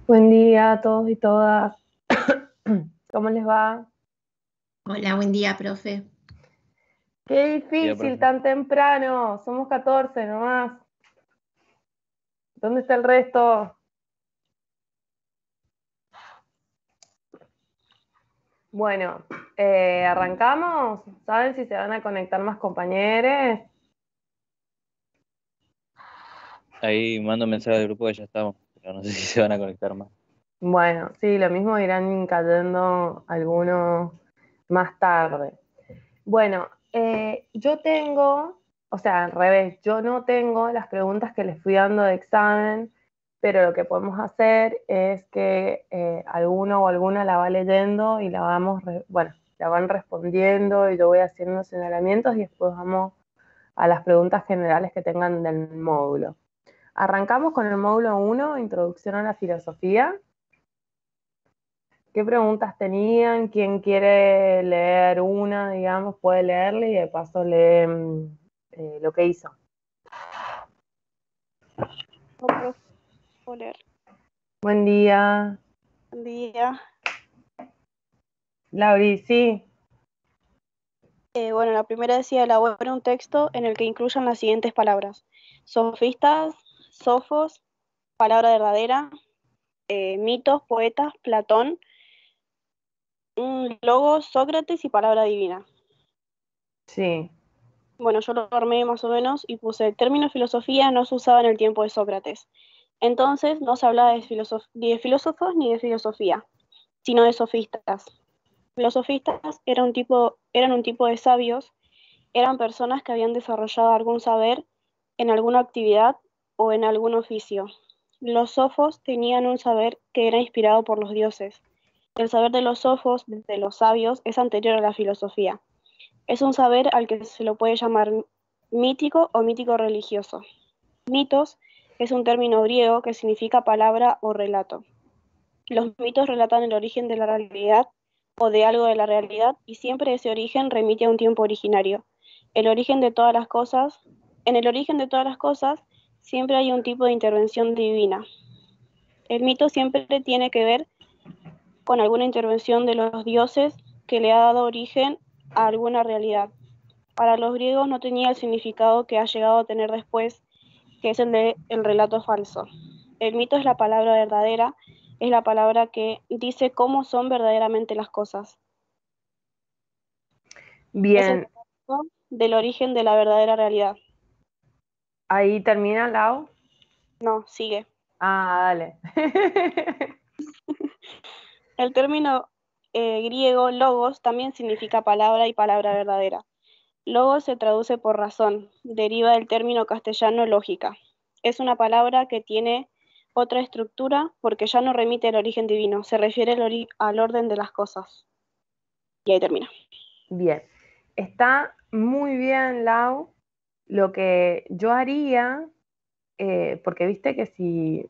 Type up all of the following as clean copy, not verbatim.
Buen día a todos y todas. ¿Cómo les va? Hola, buen día, profe. Qué difícil, tan temprano. Somos 14 nomás. ¿Dónde está el resto? Bueno, ¿arrancamos? ¿Saben si se van a conectar más compañeros? Ahí mando un mensaje al grupo que ya estamos, pero no sé si se van a conectar más. Bueno, sí, lo mismo irán cayendo algunos más tarde. Bueno, yo tengo, o sea, al revés, yo no tengo las preguntas que les fui dando de examen, pero lo que podemos hacer es que alguno o alguna la va leyendo y la la van respondiendo y yo voy haciendo señalamientos y después vamos a las preguntas generales que tengan del módulo. Arrancamos con el módulo 1, Introducción a la Filosofía. ¿Qué preguntas tenían? ¿Quién quiere leer una, digamos, puede leerle y de paso lee lo que hizo? Puedo leer. Buen día. Buen día. Lauri, sí. Bueno, la primera decía, elabora un texto en el que incluyan las siguientes palabras: sofistas, sofos, palabra verdadera, mitos, poetas, Platón, logos, Sócrates y palabra divina. Sí. Bueno, yo lo armé más o menos y puse: el término filosofía no se usaba en el tiempo de Sócrates. Entonces no se hablaba ni de filósofos ni de filosofía, sino de sofistas. Los sofistas eran un tipo de sabios. Eran personas que habían desarrollado algún saber en alguna actividad o en algún oficio. Los sofos tenían un saber que era inspirado por los dioses. El saber de los sofos, de los sabios, es anterior a la filosofía. Es un saber al que se lo puede llamar mítico o mítico religioso. Mitos es un término griego que significa palabra o relato. Los mitos relatan el origen de la realidad o de algo de la realidad, y siempre ese origen remite a un tiempo originario. El origen de todas las cosas, en el origen de todas las cosas siempre hay un tipo de intervención divina. El mito siempre tiene que ver con alguna intervención de los dioses que le ha dado origen a alguna realidad. Para los griegos no tenía el significado que ha llegado a tener después, que es el de el relato falso. El mito es la palabra verdadera, es la palabra que dice cómo son verdaderamente las cosas. Es el Bien. relato del origen de la verdadera realidad. ¿Ahí termina, Lau? No, sigue. Ah, dale. El término griego logos también significa palabra y palabra verdadera. Logos se traduce por razón, deriva del término castellano lógica. Es una palabra que tiene otra estructura porque ya no remite al origen divino, se refiere al orden de las cosas. Y ahí termina. Bien. Está muy bien, Lau. Lo que yo haría, porque viste que si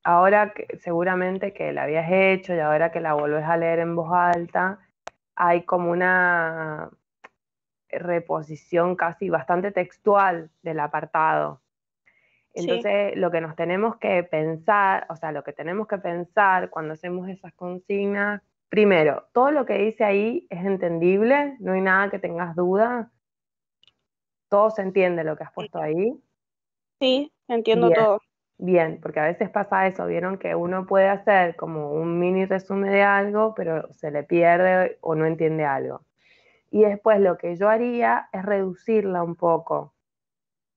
ahora que seguramente que la habías hecho y ahora que la volvés a leer en voz alta, hay como una reposición casi bastante textual del apartado. Entonces, lo que nos tenemos que pensar, o sea, lo que tenemos que pensar cuando hacemos esas consignas, primero, todo lo que dice ahí es entendible, no hay nada que tengas duda, todo se entiende lo que has puesto ahí. Sí, entiendo Bien. todo. Bien, porque a veces pasa eso, vieron que uno puede hacer como un mini resumen de algo, pero se le pierde o no entiende algo. Y después lo que yo haría es reducirla un poco.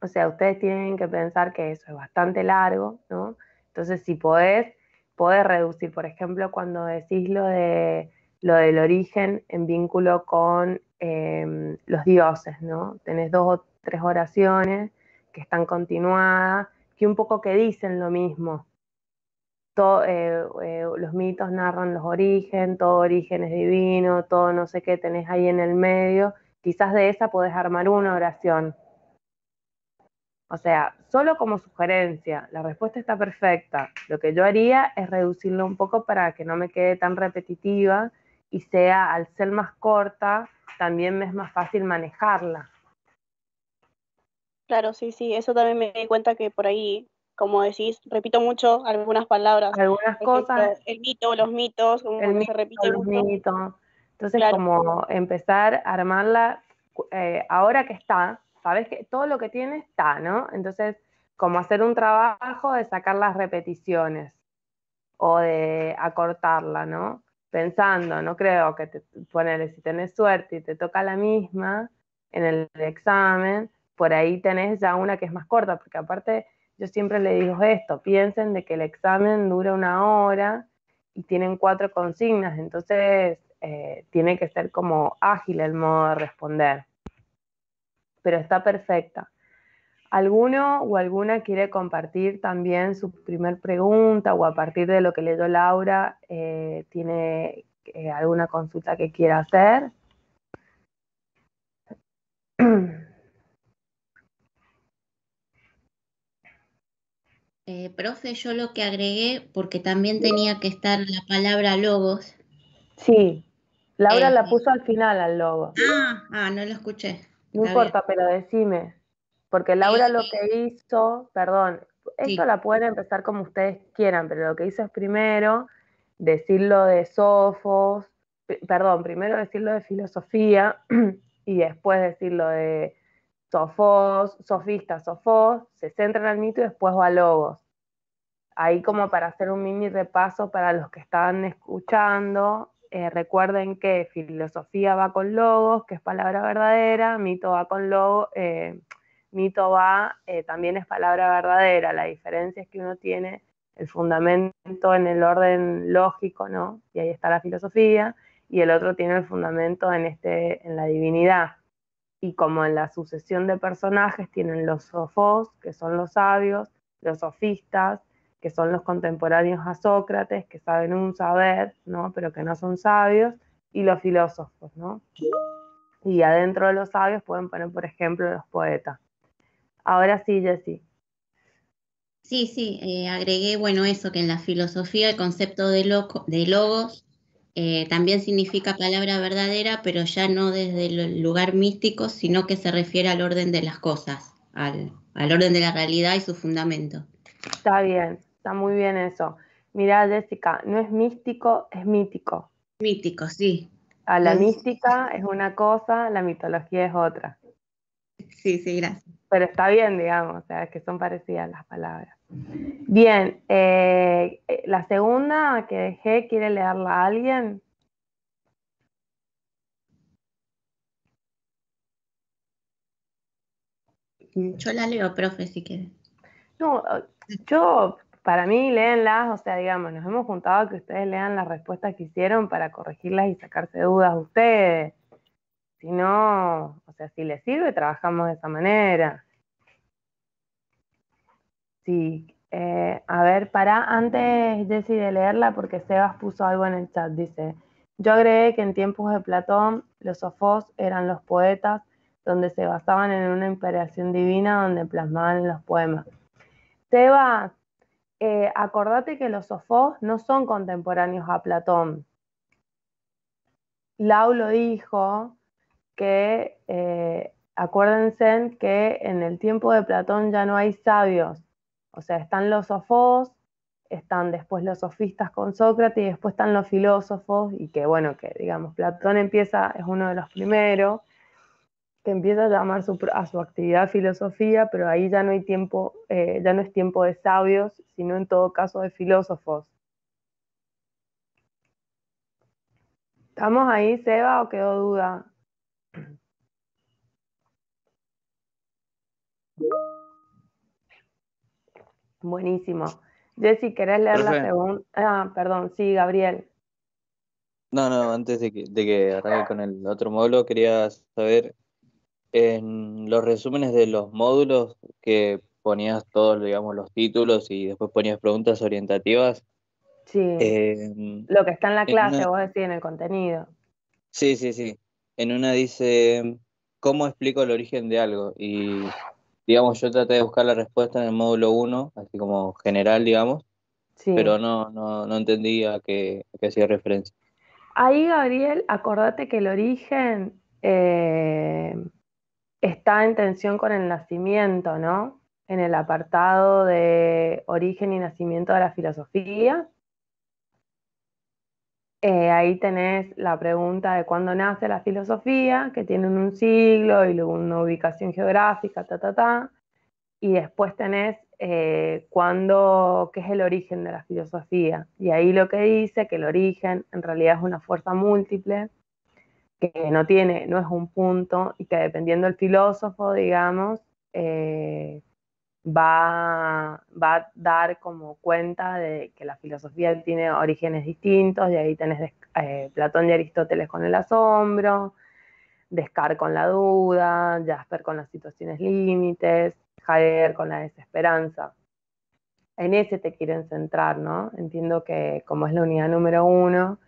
O sea, ustedes tienen que pensar que eso es bastante largo, ¿no? Entonces, si podés reducir, por ejemplo, cuando decís lo del origen en vínculo con los dioses, ¿no? Tenés 2 o 3 oraciones que están continuadas, que un poco que dicen lo mismo. Los mitos narran los orígenes, todo origen es divino, todo no sé qué tenés ahí en el medio. Quizás de esa podés armar una oración. O sea, solo como sugerencia, la respuesta está perfecta. Lo que yo haría es reducirlo un poco para que no me quede tan repetitiva y sea, al ser más corta, también me es más fácil manejarla. Claro, sí, eso también me di cuenta que por ahí como decís, repito mucho algunas palabras. Algunas Por ejemplo, cosas, el mito, los mitos, como el que mito, se repite los mucho. mitos. Entonces, Claro, como empezar a armarla, ahora que está, sabes que todo lo que tiene está, ¿no? Entonces, como hacer un trabajo de sacar las repeticiones o de acortarla, ¿no? Pensando, no creo que ponele, si tenés suerte y te toca la misma en el examen, por ahí tenés ya una que es más corta, porque aparte yo siempre le digo esto, piensen de que el examen dura 1 hora y tienen 4 consignas, entonces tiene que ser como ágil el modo de responder, pero está perfecta. ¿Alguno o alguna quiere compartir también su primer pregunta o a partir de lo que leyó Laura tiene alguna consulta que quiera hacer? Profe, yo lo que agregué, porque también tenía que estar la palabra logos. Sí, Laura la eh, puso al final al logo. no lo escuché. No Está bien. importa, pero decime, porque Laura lo que hizo, perdón, esto Sí, la pueden empezar como ustedes quieran, pero lo que hizo es primero decirlo de Sofos, perdón, primero decirlo de filosofía y después decirlo de Sofos, sofistas, Sofos, se centra en el mito y después va a logos. Ahí como para hacer un mini repaso para los que estaban escuchando, recuerden que filosofía va con logos, que es palabra verdadera, mito va con logo, mito va también es palabra verdadera. La diferencia es que uno tiene el fundamento en el orden lógico, ¿no? Y ahí está la filosofía, y el otro tiene el fundamento en la divinidad. Y como en la sucesión de personajes tienen los sofos, que son los sabios, los sofistas, que son los contemporáneos a Sócrates, que saben un saber, ¿no? Pero que no son sabios, y los filósofos, ¿no? Y adentro de los sabios pueden poner, por ejemplo, los poetas. Ahora sí, Jessy. sí, agregué, bueno, eso, que en la filosofía el concepto de logos también significa palabra verdadera, pero ya no desde el lugar místico, sino que se refiere al orden de las cosas, al orden de la realidad y su fundamento. Está bien, está muy bien eso. Mirá, Jessica, no es místico, es mítico. Mítico, sí. A la mística es una cosa, la mitología es otra. Sí, gracias. Pero está bien, digamos, o sea, es que son parecidas las palabras. Bien, la segunda que dejé, ¿quiere leerla a alguien? Yo la leo, profe, si quiere. No, yo, para mí, léenlas, o sea, digamos, nos hemos juntado a que ustedes lean las respuestas que hicieron para corregirlas y sacarse dudas a ustedes. Si no, o sea, si les sirve, trabajamos de esa manera. Sí, a ver, antes, Jessy, de leerla, porque Sebas puso algo en el chat, dice, yo agregué que en tiempos de Platón, los sofos eran los poetas, donde se basaban en una inspiración divina, donde plasmaban los poemas. Sebas, acordate que los sofos no son contemporáneos a Platón. Lau lo dijo, que acuérdense que en el tiempo de Platón ya no hay sabios, o sea, están los sofos, están después los sofistas con Sócrates y después están los filósofos y que bueno, que digamos, Platón es uno de los primeros, que empieza a llamar a su actividad filosofía, pero ahí ya no hay tiempo, ya no es tiempo de sabios, sino en todo caso de filósofos. ¿Estamos ahí, Seba, o quedó duda? Buenísimo. Jessy, ¿querés leer la Profe, segunda? Ah, perdón, sí, Gabriel. no, antes de que arranque con el otro módulo, quería saber, en los resúmenes de los módulos que ponías todos, digamos, los títulos y después ponías preguntas orientativas, Sí, en lo que está en la clase, una, vos decís en el contenido. sí, en una dice, ¿cómo explico el origen de algo? Y, digamos, yo traté de buscar la respuesta en el módulo uno así como general, digamos, Sí. pero no entendí a qué hacía referencia. Ahí, Gabriel, acordate que el origen está en tensión con el nacimiento, ¿no? en el apartado de origen y nacimiento de la filosofía. Ahí tenés la pregunta de cuándo nace la filosofía, que tienen un siglo y luego una ubicación geográfica, y después tenés qué es el origen de la filosofía. Y ahí lo que dice que el origen en realidad es una fuerza múltiple, que no es un punto, y que dependiendo del filósofo, digamos, va a dar como cuenta de que la filosofía tiene orígenes distintos, y ahí tenés Platón y Aristóteles con el asombro, Descartes con la duda, Jasper con las situaciones límites, Heidegger con la desesperanza. En ese te quieren centrar, ¿no? Entiendo que como es la unidad número 1,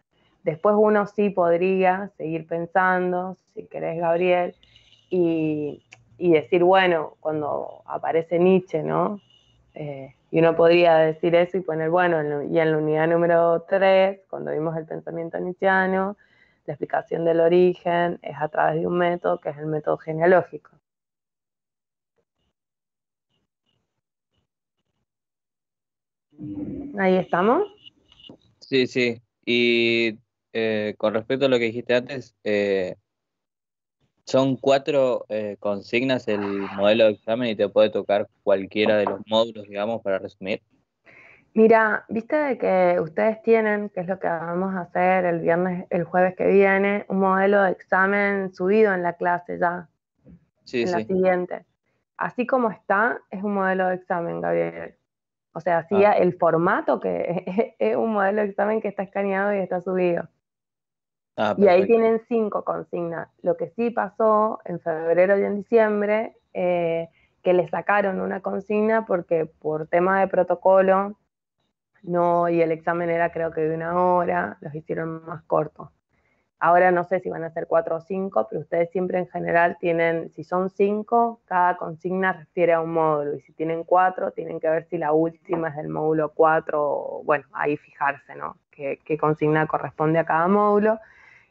después uno sí podría seguir pensando, si querés, Gabriel, y decir, bueno, cuando aparece Nietzsche, ¿no? Y uno podría decir eso y poner, bueno, y en la unidad número 3, cuando vimos el pensamiento nietzscheano, la explicación del origen es a través de un método que es el método genealógico. Ahí estamos. Sí, sí. Y con respecto a lo que dijiste antes, son 4 consignas el modelo de examen y te puede tocar cualquiera de los módulos, digamos, para resumir. Mira, viste de que ustedes tienen, que es lo que vamos a hacer el jueves que viene, un modelo de examen subido en la clase ya, Sí, en la sí. siguiente. Así como está, es un modelo de examen, Gabriel. O sea, así Ah, el formato que es un modelo de examen que está escaneado y está subido. Y ahí perfecto. tienen 5 consignas. Lo que sí pasó en febrero y en diciembre, que le sacaron una consigna porque por tema de protocolo, no, y el examen era creo que de 1 hora, los hicieron más cortos. Ahora no sé si van a ser 4 o 5, pero ustedes siempre en general tienen, si son 5, cada consigna refiere a un módulo, y si tienen 4, tienen que ver si la última es del módulo 4, bueno, ahí fijarse, ¿no? Qué consigna corresponde a cada módulo,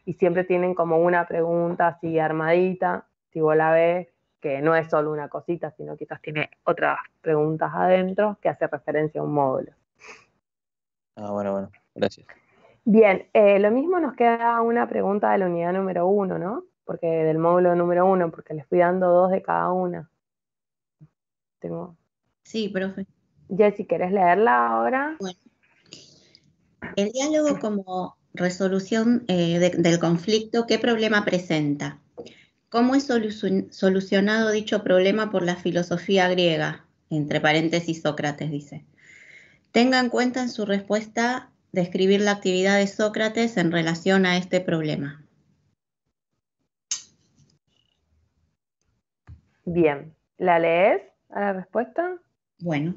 y siempre tienen como una pregunta así armadita, si vos la ves, que no es solo una cosita, sino quizás tiene otras preguntas adentro que hace referencia a un módulo. Bueno, gracias. Bien, lo mismo nos queda una pregunta de la unidad número 1, ¿no? Porque del módulo número 1, porque les fui dando 2 de cada una. Sí, profe. Jessy, ¿querés leerla ahora? Bueno, el diálogo como resolución del conflicto, ¿qué problema presenta? ¿Cómo es solucionado dicho problema por la filosofía griega? Entre paréntesis, Sócrates dice. Tenga en cuenta en su respuesta describir la actividad de Sócrates en relación a este problema. Bien, ¿la lees a la respuesta? Bueno,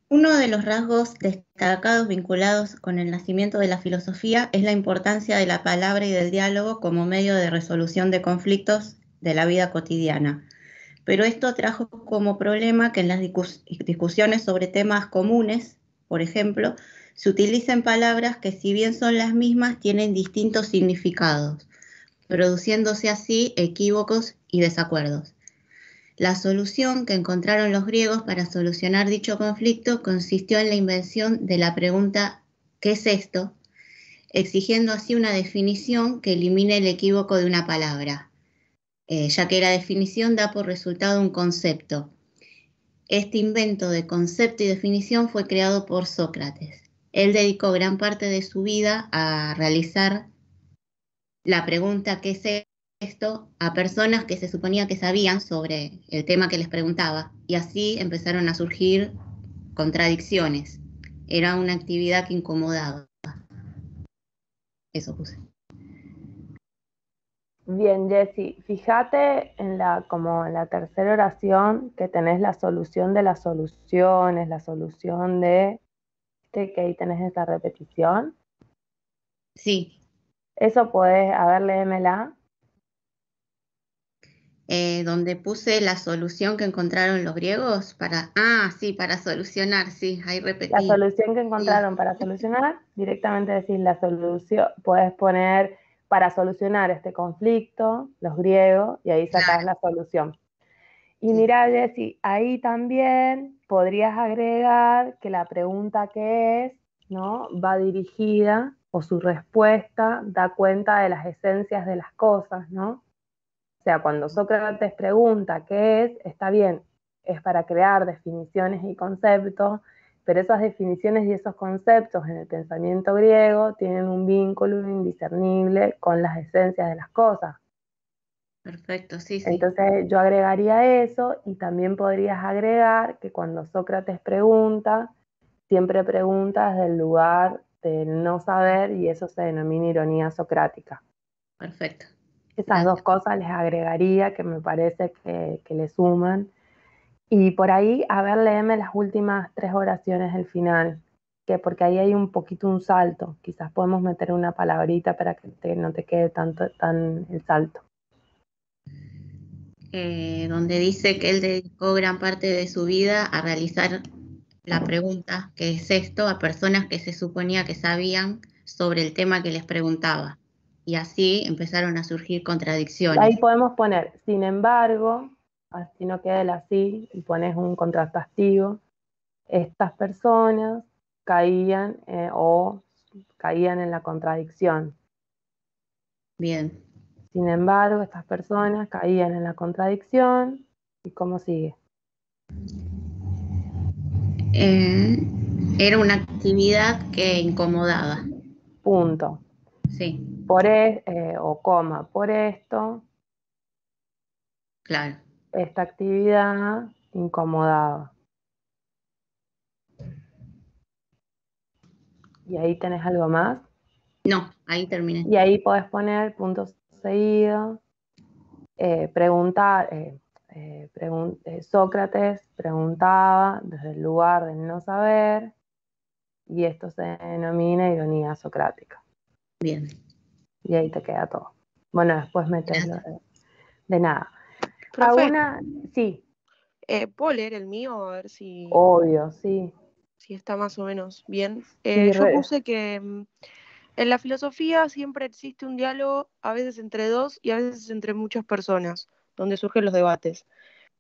uno de los rasgos destacados vinculados con el nacimiento de la filosofía es la importancia de la palabra y del diálogo como medio de resolución de conflictos de la vida cotidiana. Pero esto trajo como problema que en las discusiones sobre temas comunes, por ejemplo, se utilicen palabras que si bien son las mismas, tienen distintos significados, produciéndose así equívocos y desacuerdos. La solución que encontraron los griegos para solucionar dicho conflicto consistió en la invención de la pregunta ¿qué es esto?, exigiendo así una definición que elimine el equívoco de una palabra, ya que la definición da por resultado un concepto. Este invento de concepto y definición fue creado por Sócrates. Él dedicó gran parte de su vida a realizar la pregunta ¿qué es esto? A personas que se suponía que sabían sobre el tema que les preguntaba, y así empezaron a surgir contradicciones. Era una actividad que incomodaba. Eso puse. Bien, Jessy, fíjate como en la tercera oración que tenés la solución de las soluciones, la solución de, que ahí tenés esa repetición. Sí. Eso podés, a ver, léemela. Donde puse la solución que encontraron los griegos para solucionar, sí, ahí repetí. La solución que encontraron para solucionar, directamente decís la solución, podés poner para solucionar este conflicto, los griegos, y ahí sacás la solución. Y mira, Jessy, ahí también podrías agregar que la pregunta que es, ¿no? Va dirigida, o su respuesta da cuenta de las esencias de las cosas, ¿no? O sea, cuando Sócrates pregunta qué es, está bien, es para crear definiciones y conceptos, pero esas definiciones y esos conceptos en el pensamiento griego tienen un vínculo indiscernible con las esencias de las cosas. Perfecto, sí, sí. Entonces yo agregaría eso, y también podrías agregar que cuando Sócrates pregunta, siempre pregunta desde el lugar del no saber, y eso se denomina ironía socrática. Perfecto. Esas Gracias. dos cosas les agregaría, que me parece que le suman. Y por ahí, a ver, léeme las últimas 3 oraciones del final, que porque ahí hay un poquito un salto. Quizás podemos meter una palabrita para que no te quede tanto tan el salto. Donde dice que él dedicó gran parte de su vida a realizar la pregunta, ¿qué es esto?, a personas que se suponía que sabían sobre el tema que les preguntaba. Y así empezaron a surgir Ahí contradicciones. podemos poner, sin embargo, así no queda el así, y pones un contrastastivo. Estas personas caían caían en la contradicción. Bien. Sin embargo, estas personas caían en la contradicción. ¿Y cómo sigue? Era una actividad que incomodaba. Punto. Sí, O coma, por esto, claro. esta actividad incomodaba. Y ahí tenés algo más. No, ahí terminé. Y ahí podés poner puntos seguidos. Sócrates preguntaba desde el lugar del no saber, y esto se denomina ironía socrática. Bien. Y ahí te queda todo. Bueno, después metes lo de nada. Profe, Sí, ¿puedo leer el mío? A ver si obvio, sí. está más o menos bien. Sí, Yo puse que en la filosofía siempre existe un diálogo, a veces entre dos y a veces entre muchas personas, donde surgen los debates.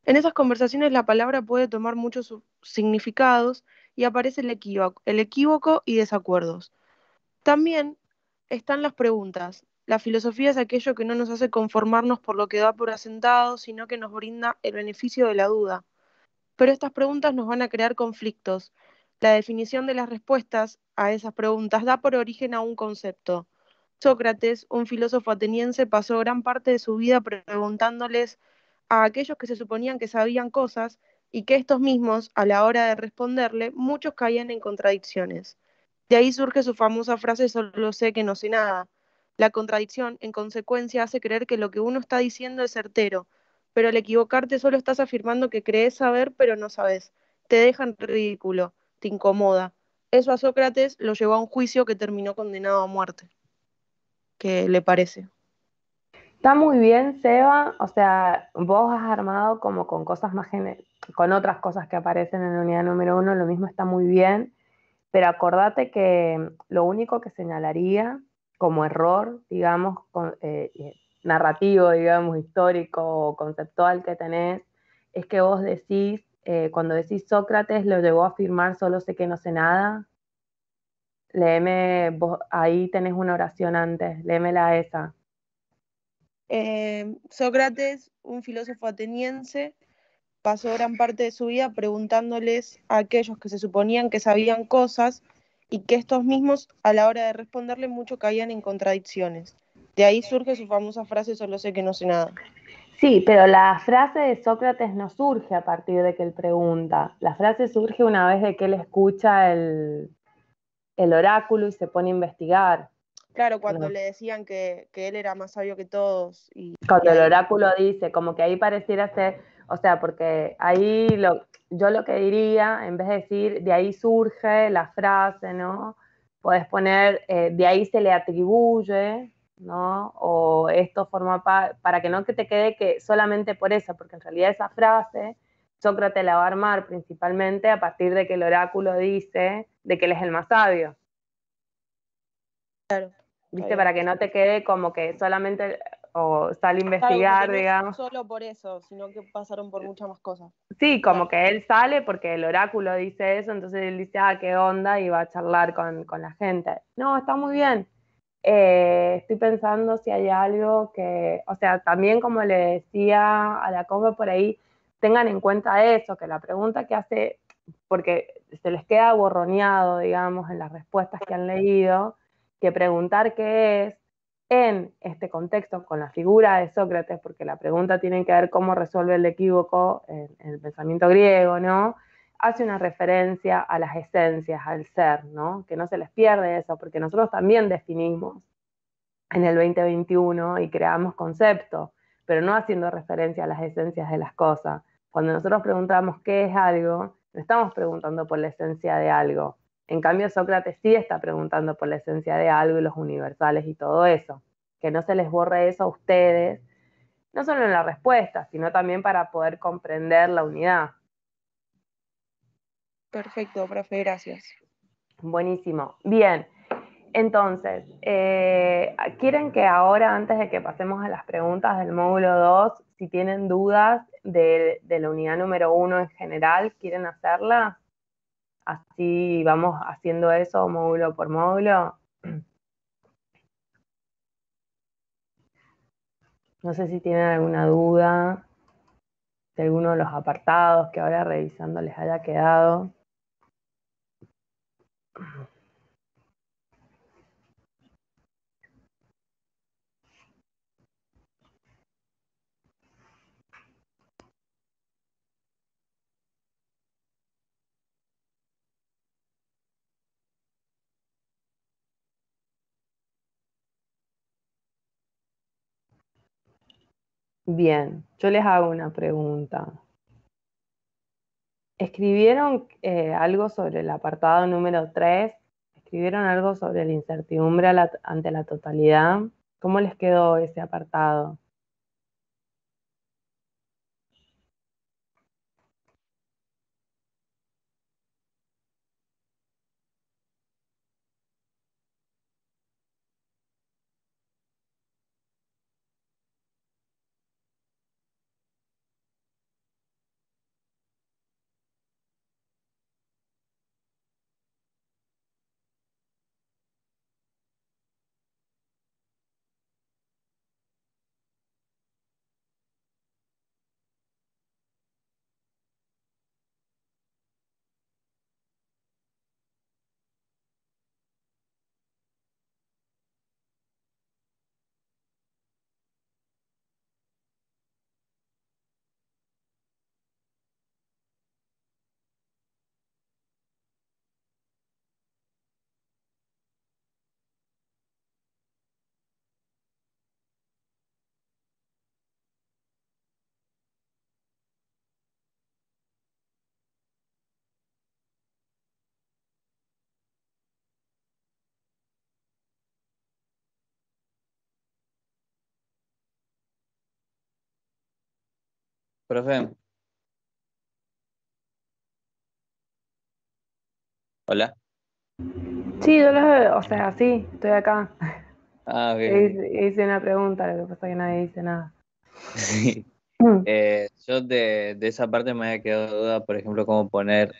En esas conversaciones la palabra puede tomar muchos significados y aparece el equívoco y desacuerdos. También están las preguntas. La filosofía es aquello que no nos hace conformarnos por lo que da por asentado, sino que nos brinda el beneficio de la duda. Pero estas preguntas nos van a crear conflictos. La definición de las respuestas a esas preguntas da por origen a un concepto. Sócrates, un filósofo ateniense, pasó gran parte de su vida preguntándoles a aquellos que se suponían que sabían cosas, y que estos mismos, a la hora de responderle, muchos caían en contradicciones. De ahí surge su famosa frase: solo sé que no sé nada. La contradicción, en consecuencia, hace creer que lo que uno está diciendo es certero, pero al equivocarte solo estás afirmando que crees saber, pero no sabes. Te deja en ridículo, te incomoda. Eso a Sócrates lo llevó a un juicio que terminó condenado a muerte. ¿Qué le parece? Está muy bien, Seba. O sea, vos has armado como con cosas más con otras cosas que aparecen en la unidad número 1, lo mismo está muy bien, pero acordate que lo único que señalaría como error, digamos, narrativo, digamos, histórico o conceptual que tenés, es que vos decís, cuando decís Sócrates lo llegó a afirmar, solo sé que no sé nada. Léeme, vos, ahí tenés una oración antes, léemela esa. Sócrates, un filósofo ateniense, pasó gran parte de su vida preguntándoles a aquellos que se suponían que sabían cosas, y que estos mismos, a la hora de responderle, mucho caían en contradicciones. De ahí surge su famosa frase: solo sé que no sé nada. Sí, pero la frase de Sócrates no surge a partir de que él pregunta. La frase surge una vez de que él escucha el oráculo y se pone a investigar. Claro, cuando ¿no? le decían que él era más sabio que todos. Cuando el ahí... oráculo dice, como que ahí pareciera ser, o sea, porque ahí yo lo que diría, en vez de decir, de ahí surge la frase, ¿no? Podés poner, de ahí se le atribuye, ¿no? O esto forma parte, para que no que te quede que solamente por eso, porque en realidad esa frase Sócrates la va a armar principalmente a partir de que el oráculo dice de que él es el más sabio. Claro. ¿Viste? Para que no te quede como que solamente, o sale a Claro, investigar, porque no es digamos. solo por eso, sino que pasaron por muchas más cosas. Sí, como Claro. que él sale porque el oráculo dice eso, entonces él dice, ah, qué onda, y va a charlar con la gente. No, está muy bien. Estoy pensando si hay algo que, o sea, también como le decía a la compa por ahí, tengan en cuenta eso, que la pregunta que hace, porque se les queda borroneado, digamos, en las respuestas que han leído, que preguntar qué es en este contexto con la figura de Sócrates, porque la pregunta tiene que ver cómo resuelve el equívoco en el pensamiento griego, ¿no? Hace una referencia a las esencias, al ser, ¿no? Que no se les pierde eso, porque nosotros también definimos en el 2021 y creamos conceptos, pero no haciendo referencia a las esencias de las cosas. Cuando nosotros preguntamos qué es algo, no estamos preguntando por la esencia de algo. En cambio, Sócrates sí está preguntando por la esencia de algo y los universales y todo eso. Que no se les borre eso a ustedes, no solo en la respuesta, sino también para poder comprender la unidad. Perfecto, profe, gracias. Buenísimo. Bien, entonces, ¿quieren que ahora, antes de que pasemos a las preguntas del módulo 2, si tienen dudas de la unidad número 1 en general, quieren hacerlas? Así vamos haciendo eso módulo por módulo. No sé si tienen alguna duda de alguno de los apartados que ahora revisando les haya quedado. Bien, yo les hago una pregunta. ¿Escribieron algo sobre el apartado número 3? ¿Escribieron algo sobre la incertidumbre ante la totalidad? ¿Cómo les quedó ese apartado? Profe, hola. Sí, o sea, sí, estoy acá. Ah, ok. Hice una pregunta, lo que pasa es que nadie dice nada. Sí. Yo de esa parte me había quedado duda, por ejemplo, cómo poner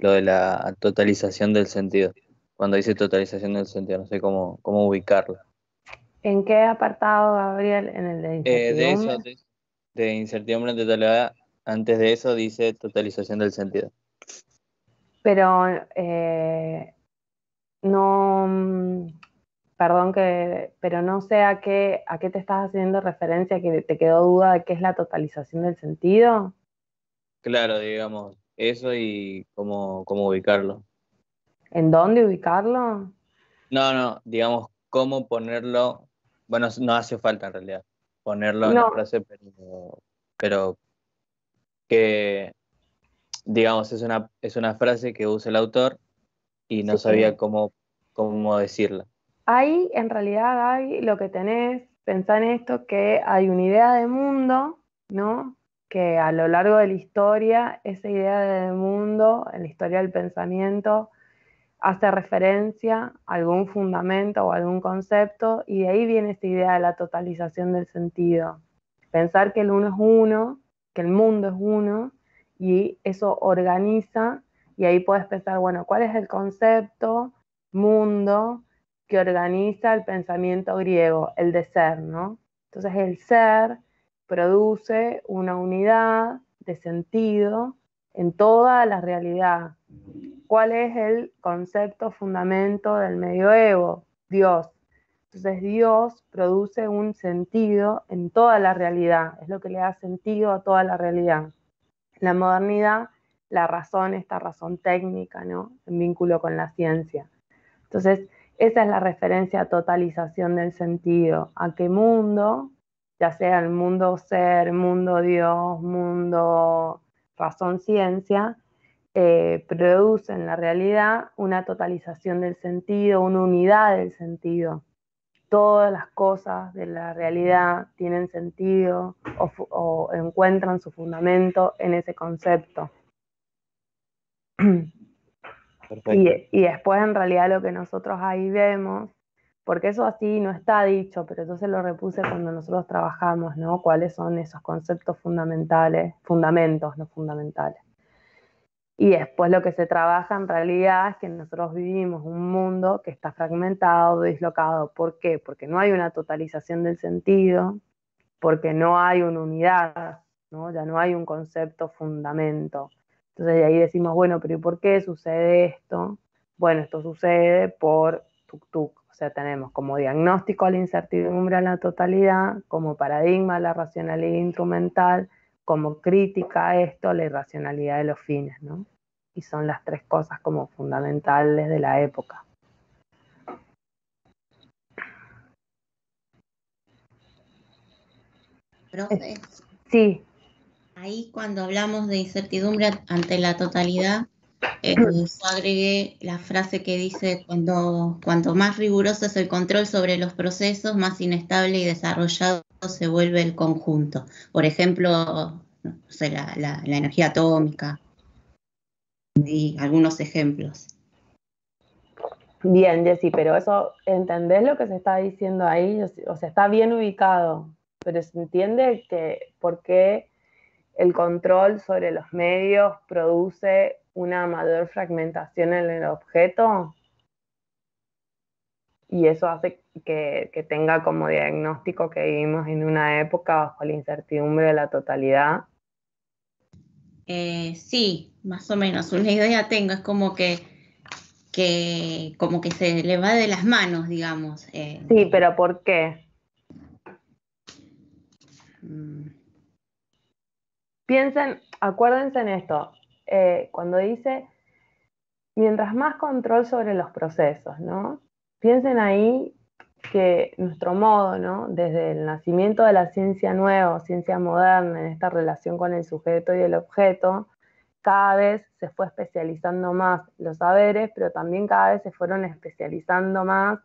lo de la totalización del sentido. Cuando dice totalización del sentido, no sé cómo ubicarlo. ¿En qué apartado, Gabriel? ¿En el de De incertidumbre? eso, de incertidumbre de totalidad, antes de eso dice totalización del sentido. Pero no, perdón pero no sé a qué te estás haciendo referencia, que te quedó duda de qué es la totalización del sentido. Claro, digamos, eso y cómo ubicarlo. ¿En dónde ubicarlo? No, digamos, cómo ponerlo, bueno, no hace falta en realidad ponerlo en la No, frase, pero que, digamos, es una frase que usa el autor y no sí. sabía cómo decirla. Ahí en realidad hay lo que tenés, pensá en esto, que hay una idea de mundo, ¿no? Que a lo largo de la historia, esa idea de mundo, en la historia del pensamiento, hace referencia a algún fundamento o algún concepto, y de ahí viene esta idea de la totalización del sentido. Pensar que el uno es uno, que el mundo es uno, y eso organiza, y ahí puedes pensar, bueno, ¿cuál es el concepto mundo que organiza el pensamiento griego? El de ser, ¿no? Entonces el ser produce una unidad de sentido en toda la realidad. ¿Cuál es el concepto fundamento del medioevo? Dios. Entonces Dios produce un sentido en toda la realidad, es lo que le da sentido a toda la realidad. En la modernidad, la razón, esta razón técnica, ¿no? En vínculo con la ciencia. Entonces, esa es la referencia a totalización del sentido, a qué mundo, ya sea el mundo ser, mundo Dios, mundo razón ciencia, produce en la realidad una totalización del sentido, una unidad del sentido. Todas las cosas de la realidad tienen sentido o encuentran su fundamento en ese concepto. Y después en realidad lo que nosotros ahí vemos, porque eso así no está dicho, pero entonces lo repuse cuando nosotros trabajamos, ¿no? ¿Cuáles son esos conceptos fundamentales, fundamentos, no fundamentales? Y después lo que se trabaja en realidad es que nosotros vivimos un mundo que está fragmentado, dislocado. ¿Por qué? Porque no hay una totalización del sentido, porque no hay una unidad, ¿no? Ya no hay un concepto fundamento. Entonces de ahí decimos, bueno, pero ¿y por qué sucede esto? Bueno, esto sucede por tuk-tuk. O sea, tenemos como diagnóstico a la incertidumbre a la totalidad, como paradigma a la racionalidad instrumental, como crítica a esto, la irracionalidad de los fines, ¿no? Y son las tres cosas como fundamentales de la época. Profe, Sí. ahí cuando hablamos de incertidumbre ante la totalidad, yo agregué la frase que dice, cuanto más riguroso es el control sobre los procesos, más inestable y desarrollado se vuelve el conjunto. Por ejemplo, no sé, la energía atómica y algunos ejemplos. Bien, Jessy, pero eso, ¿entendés lo que se está diciendo ahí? O sea, está bien ubicado, pero se entiende que por qué el control sobre los medios produce una mayor fragmentación en el objeto, y eso hace que tenga como diagnóstico que vivimos en una época bajo la incertidumbre de la totalidad. Sí, más o menos, una idea tengo, es como que se le va de las manos, digamos. Sí, pero ¿por qué? Piensen, acuérdense en esto, cuando dice, mientras más control sobre los procesos, ¿no? Piensen ahí que nuestro modo, ¿no? Desde el nacimiento de la ciencia nueva, ciencia moderna, en esta relación con el sujeto y el objeto, cada vez se fue especializando más los saberes, pero también cada vez se fueron especializando más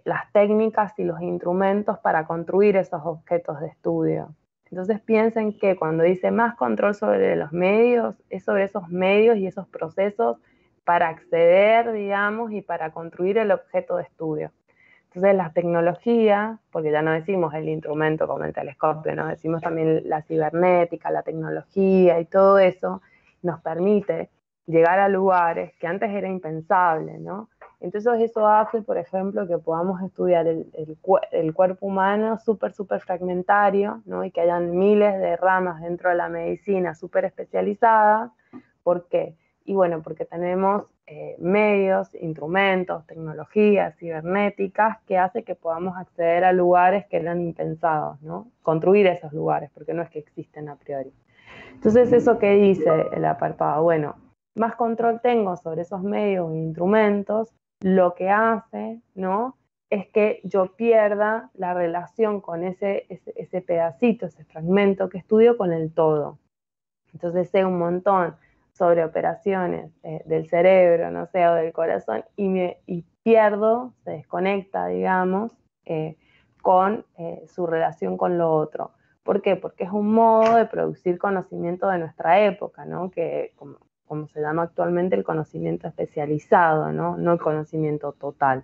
las técnicas y los instrumentos para construir esos objetos de estudio. Entonces piensen que cuando dice más control sobre los medios, es sobre esos medios y esos procesos para acceder, digamos, y para construir el objeto de estudio. Entonces la tecnología, porque ya no decimos el instrumento como el telescopio, ¿no? Decimos también la cibernética, la tecnología y todo eso, nos permite llegar a lugares que antes era impensable, ¿no? Entonces eso hace, por ejemplo, que podamos estudiar el cuerpo humano súper fragmentario, ¿no? Y que hayan miles de ramas dentro de la medicina súper especializadas. ¿Por qué? Y bueno, porque tenemos medios, instrumentos, tecnologías cibernéticas que hace que podamos acceder a lugares que eran impensados, ¿no? Construir esos lugares, porque no es que existen a priori. Entonces, eso que dice el apartado, bueno, más control tengo sobre esos medios e instrumentos, lo que hace, ¿no? Es que yo pierda la relación con ese pedacito, ese fragmento que estudio con el todo. Entonces sé un montón sobre operaciones del cerebro, no sé, o del corazón, y pierdo, se desconecta, digamos, con su relación con lo otro. ¿Por qué? Porque es un modo de producir conocimiento de nuestra época, ¿no? Que como como se llama actualmente, el conocimiento especializado, ¿no? No el conocimiento total.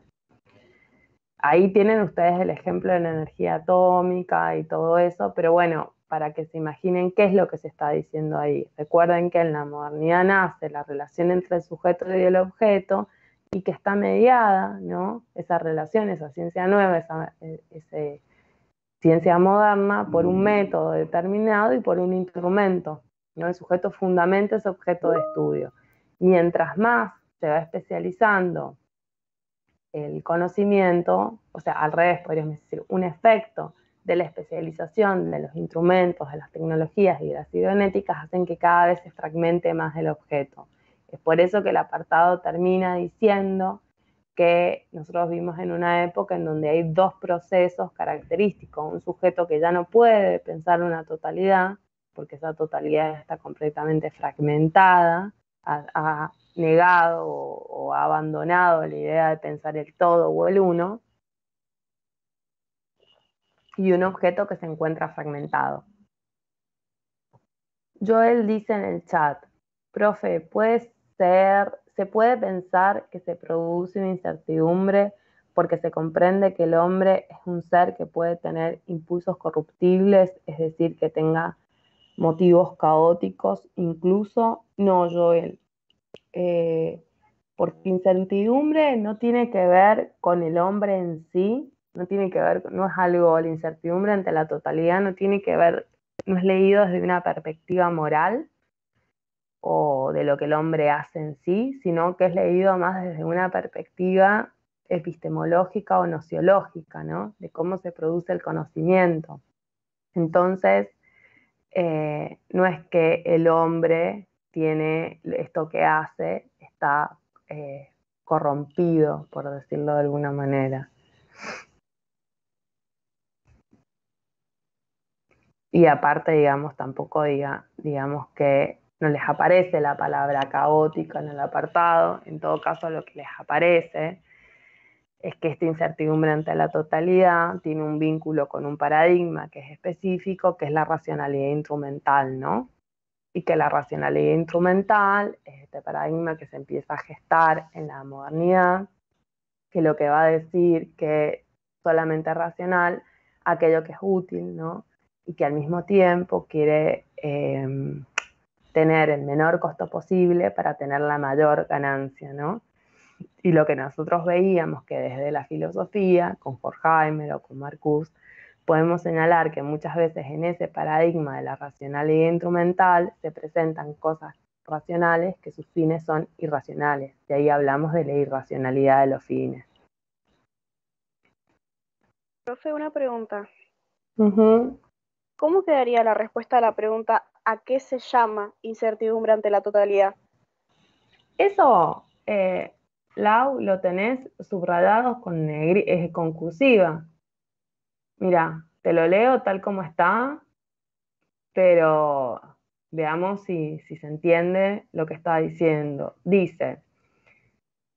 Ahí tienen ustedes el ejemplo de la energía atómica y todo eso, pero bueno, para que se imaginen qué es lo que se está diciendo ahí. Recuerden que en la modernidad nace la relación entre el sujeto y el objeto y que está mediada, ¿no? Esa relación, esa ciencia nueva, esa ciencia moderna, por un método determinado y por un instrumento, ¿no? El sujeto fundamenta ese objeto de estudio. Mientras más se va especializando el conocimiento, o sea, al revés, podríamos decir, un efecto de la especialización de los instrumentos, de las tecnologías y de las cibernéticas hacen que cada vez se fragmente más el objeto. Es por eso que el apartado termina diciendo que nosotros vivimos en una época en donde hay dos procesos característicos, un sujeto que ya no puede pensar una totalidad, porque esa totalidad está completamente fragmentada, ha negado o ha abandonado la idea de pensar el todo o el uno, y un objeto que se encuentra fragmentado. Joel dice en el chat, profe, se puede pensar que se produce una incertidumbre porque se comprende que el hombre es un ser que puede tener impulsos corruptibles, es decir, que tenga motivos caóticos, incluso, no, Joel, porque incertidumbre no tiene que ver con el hombre en sí, no tiene que ver, no es algo, la incertidumbre ante la totalidad no tiene que ver, no es leído desde una perspectiva moral o de lo que el hombre hace en sí, sino que es leído más desde una perspectiva epistemológica o nociológica, ¿no? De cómo se produce el conocimiento. Entonces, no es que el hombre tiene esto que hace, está corrompido, por decirlo de alguna manera. Y aparte, digamos, tampoco digamos que no les aparece la palabra caótica en el apartado, en todo caso lo que les aparece es que esta incertidumbre ante la totalidad tiene un vínculo con un paradigma que es específico, que es la racionalidad instrumental, ¿no? Y que la racionalidad instrumental es este paradigma que se empieza a gestar en la modernidad, que lo que va a decir que solamente es racional aquello que es útil, ¿no? Y que al mismo tiempo quiere tener el menor costo posible para tener la mayor ganancia, ¿no? Y lo que nosotros veíamos que desde la filosofía, con Horkheimer o con Marcuse, podemos señalar que muchas veces en ese paradigma de la racionalidad instrumental se presentan cosas racionales que sus fines son irracionales. De ahí hablamos de la irracionalidad de los fines. Profe, una pregunta. Uh-huh. ¿Cómo quedaría la respuesta a la pregunta ¿a qué se llama incertidumbre ante la totalidad? Eso, Lau, lo tenés subrayados con cursiva. Mira, te lo leo tal como está, pero veamos si se entiende lo que está diciendo. Dice,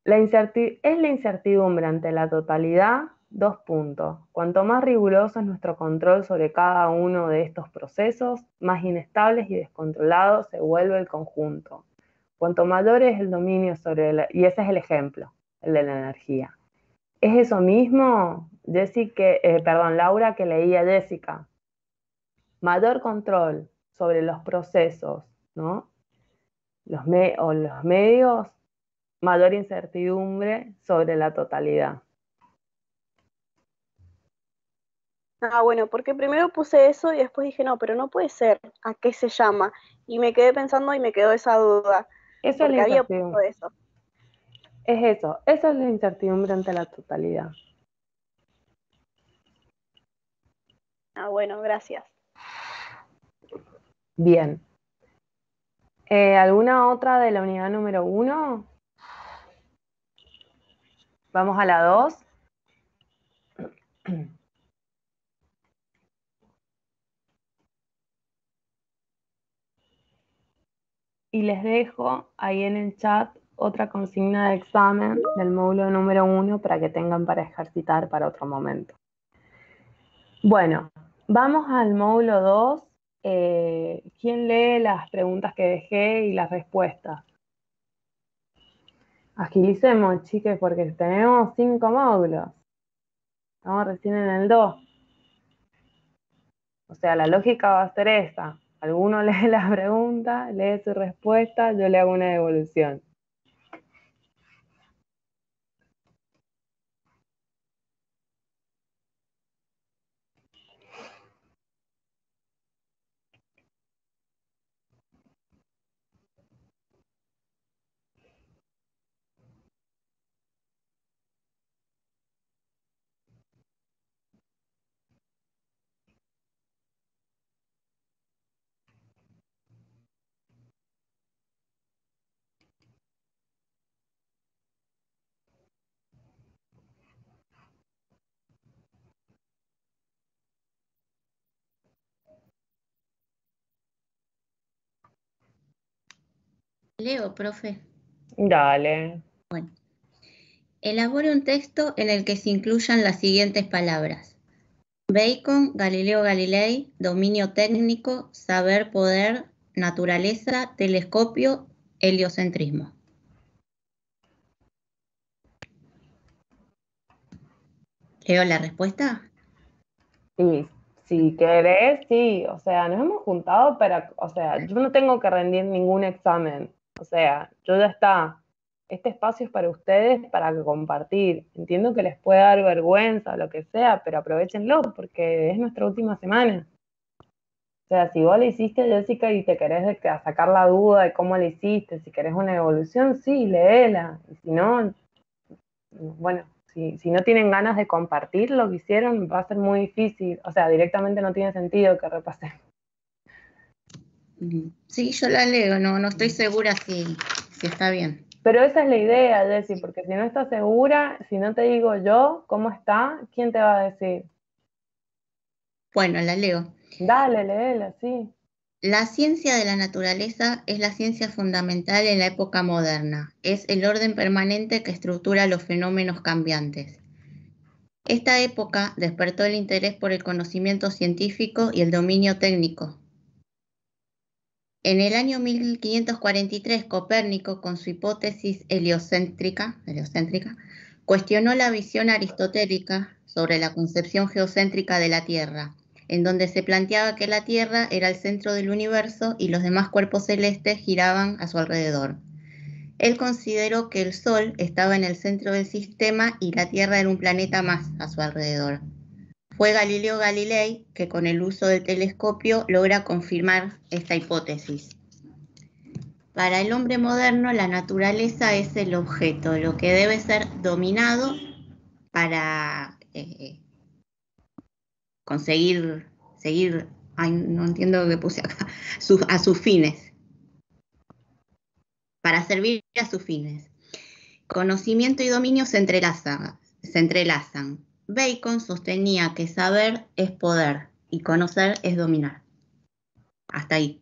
es la incertidumbre ante la totalidad, dos puntos. Cuanto más riguroso es nuestro control sobre cada uno de estos procesos, más inestables y descontrolados se vuelve el conjunto. Cuanto mayor es el dominio y ese es el ejemplo, el de la energía. ¿Es eso mismo, Laura, que leía Jessica? Mayor control sobre los procesos, ¿no? Los medios, mayor incertidumbre sobre la totalidad. Ah, bueno, porque primero puse eso y después dije, no, pero no puede ser, ¿a qué se llama? Y me quedé pensando y me quedó esa duda. Eso porque es la había incertidumbre. puesto eso. Es eso es la incertidumbre ante la totalidad. Ah, bueno, gracias. Bien. ¿Alguna otra de la unidad número 1? Vamos a la 2. Y les dejo ahí en el chat otra consigna de examen del módulo número 1 para que tengan para ejercitar para otro momento. Bueno, vamos al módulo 2. ¿Quién lee las preguntas que dejé y las respuestas? Agilicemos, chiques, porque tenemos 5 módulos. Estamos recién en el 2. O sea, la lógica va a ser esa. Alguno lee la pregunta, lee su respuesta, yo le hago una devolución. Leo, profe. Dale. Bueno, elabore un texto en el que se incluyan las siguientes palabras: Bacon, Galileo Galilei, dominio técnico, saber poder, naturaleza, telescopio, heliocentrismo. ¿Leo la respuesta? Y si querés, sí, o sea, nos hemos juntado para, o sea, yo no tengo que rendir ningún examen, o sea, yo ya está, este espacio es para ustedes, para compartir, entiendo que les puede dar vergüenza o lo que sea, pero aprovechenlo porque es nuestra última semana. O sea, si vos le hiciste, Jessica, y te querés sacar la duda de cómo le hiciste, si querés una evolución, sí, léela, y si no, bueno, si no tienen ganas de compartir lo que hicieron, va a ser muy difícil. O sea, directamente no tiene sentido que repasen. Sí, yo la leo, no estoy segura si está bien. Pero esa es la idea, Jessie, porque si no estás segura, si no te digo yo cómo está, ¿quién te va a decir? Bueno, la leo. Dale, léela, sí. La ciencia de la naturaleza es la ciencia fundamental en la época moderna. Es el orden permanente que estructura los fenómenos cambiantes. Esta época despertó el interés por el conocimiento científico y el dominio técnico. En el año 1543, Copérnico, con su hipótesis heliocéntrica, cuestionó la visión aristotélica sobre la concepción geocéntrica de la Tierra, en donde se planteaba que la Tierra era el centro del universo y los demás cuerpos celestes giraban a su alrededor. Él consideró que el Sol estaba en el centro del sistema y la Tierra era un planeta más a su alrededor. Fue Galileo Galilei que con el uso del telescopio logra confirmar esta hipótesis. Para el hombre moderno, la naturaleza es el objeto, lo que debe ser dominado para conseguir, seguir, no entiendo lo que puse acá, a sus fines, para servir a sus fines. Conocimiento y dominio se entrelazan. Bacon sostenía que saber es poder y conocer es dominar. Hasta ahí.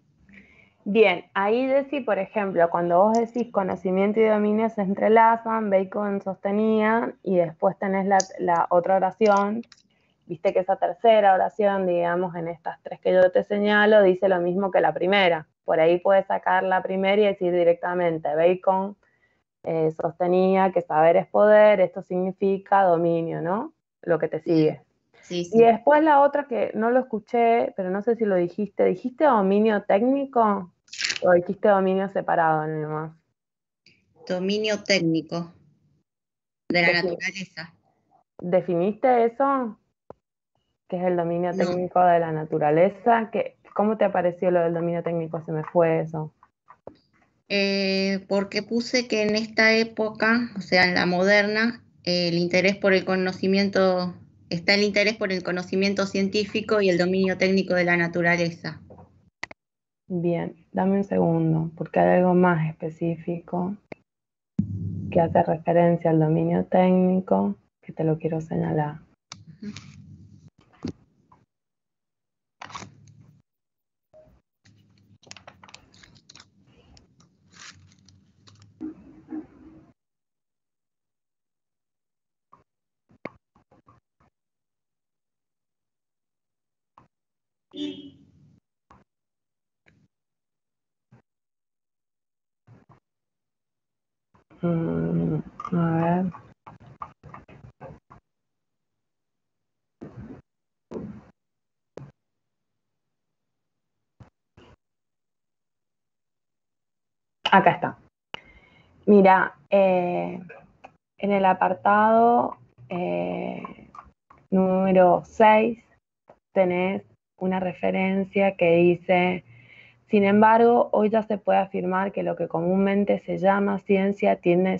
Bien, ahí Jessy, por ejemplo, cuando vos decís conocimiento y dominio se entrelazan, Bacon sostenía, y después tenés la otra oración, viste que esa tercera oración, digamos, en estas tres que yo te señalo, dice lo mismo que la primera. Por ahí puedes sacar la primera y decir directamente, Bacon sostenía que saber es poder, esto significa dominio, ¿no? Lo que te sigue. Sí. Y después la otra que no lo escuché, pero no sé si lo dijiste, ¿dijiste dominio técnico o dijiste dominio separado nomás? Dominio técnico de la naturaleza. ¿Definiste eso? ¿Qué es el dominio No. técnico de la naturaleza? ¿Cómo te pareció lo del dominio técnico? Se me fue eso. Porque puse que en esta época, o sea, en la moderna, el interés por el conocimiento, está el interés por el conocimiento científico y el dominio técnico de la naturaleza. Bien, dame un segundo, porque hay algo más específico que hace referencia al dominio técnico que te lo quiero señalar. A ver. Acá está. Mira, en el apartado número 6 tenés una referencia que dice: sin embargo, hoy ya se puede afirmar que lo que comúnmente se llama ciencia tiene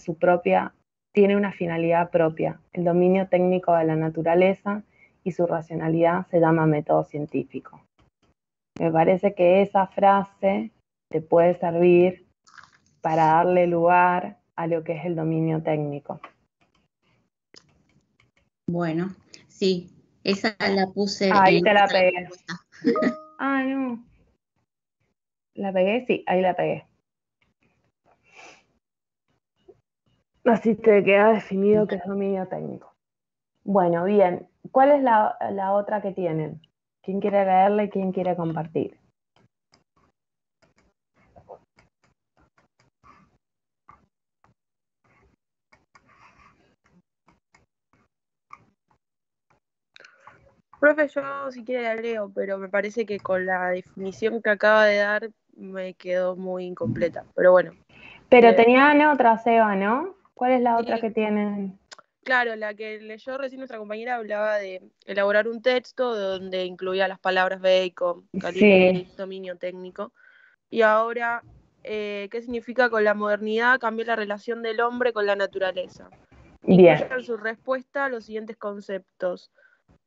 una finalidad propia, el dominio técnico de la naturaleza, y su racionalidad se llama método científico. Me parece que esa frase te puede servir para darle lugar a lo que es el dominio técnico. Bueno, sí, esa la puse Ahí en te la otra pegué. respuesta. Ah, no. ¿La pegué? Sí, ahí la pegué. Así te queda definido que es dominio técnico. Bueno, bien. ¿Cuál es la otra que tienen? ¿Quién quiere leerla y quién quiere compartir? Profe, yo si quiere la leo, pero me parece que con la definición que acaba de dar me quedó muy incompleta. Pero bueno. Pero tenían otra, Seba, ¿no? ¿Cuál es la otra Sí, que tienen? claro, la que leyó recién nuestra compañera hablaba de elaborar un texto donde incluía las palabras Bacon, Galilei, Sí, dominio técnico. Y ahora, ¿qué significa con la modernidad cambiar la relación del hombre con la naturaleza? Incluye bien. en su respuesta los siguientes conceptos: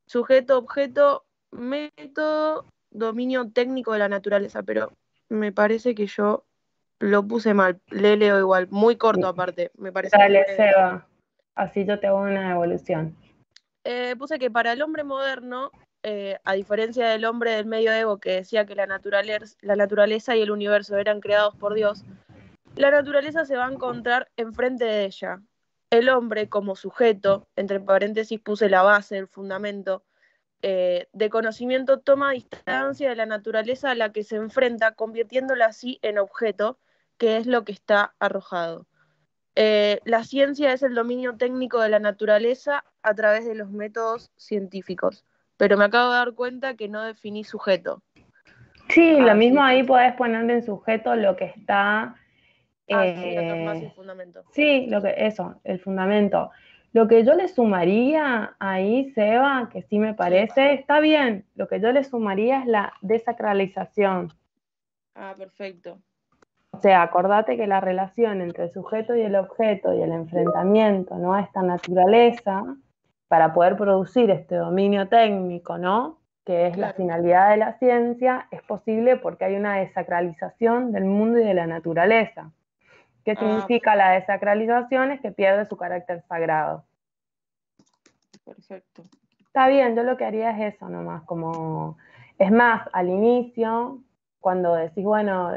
sujeto, objeto, método, dominio técnico de la naturaleza. Pero me parece que yo lo puse mal. Le leo igual, muy corto aparte, me parece muy Dale, breve. Seba. Así yo te hago una devolución. Puse que para el hombre moderno, a diferencia del hombre del medioevo que decía que la naturaleza y el universo eran creados por Dios, la naturaleza se va a encontrar enfrente de ella. El hombre como sujeto, entre paréntesis puse la base, el fundamento, de conocimiento, toma distancia de la naturaleza a la que se enfrenta, convirtiéndola así en objeto, que es lo que está arrojado. La ciencia es el dominio técnico de la naturaleza a través de los métodos científicos, pero me acabo de dar cuenta que no definí sujeto. Sí, lo mismo Así, ahí podés poner en sujeto lo que está. así acá más sin fundamento. Sí, el fundamento. Lo que yo le sumaría ahí, Seba, que sí me parece, está bien. Lo que yo le sumaría es la desacralización. Ah, perfecto. O sea, acordate que la relación entre el sujeto y el objeto y el enfrentamiento, ¿no?, a esta naturaleza, para poder producir este dominio técnico, ¿no?, que es la Claro. finalidad de la ciencia, es posible porque hay una desacralización del mundo y de la naturaleza. ¿Qué significa la desacralización? Es que pierde su carácter sagrado. Perfecto. Está bien, yo lo que haría es eso nomás, como, es más, al inicio, cuando decís, bueno,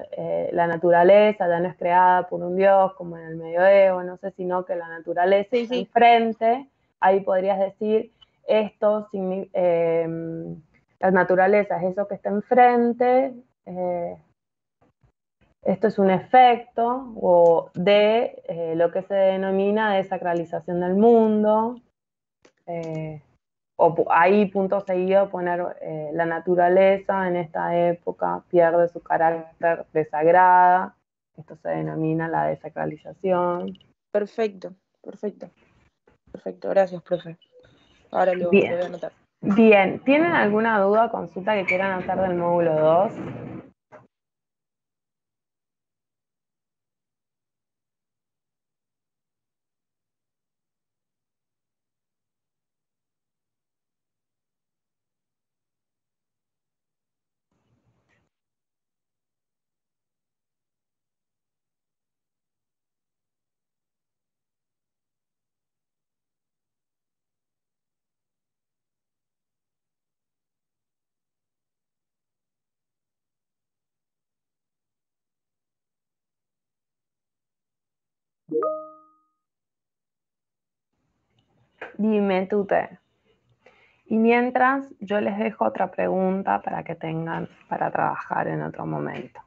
la naturaleza ya no es creada por un dios, como en el medioevo, no sé, sino que la naturaleza está enfrente, ahí podrías decir, la naturaleza es eso que está enfrente, esto es un efecto de lo que se denomina desacralización del mundo, o ahí punto seguido poner la naturaleza en esta época pierde su carácter de sagrada, esto se denomina la desacralización. Perfecto, perfecto. Perfecto, gracias, profe. Ahora lo voy a anotar. Bien, ¿tienen alguna duda o consulta que quieran hacer del módulo 2? Dime, Tute. Y mientras, yo les dejo otra pregunta para que tengan para trabajar en otro momento.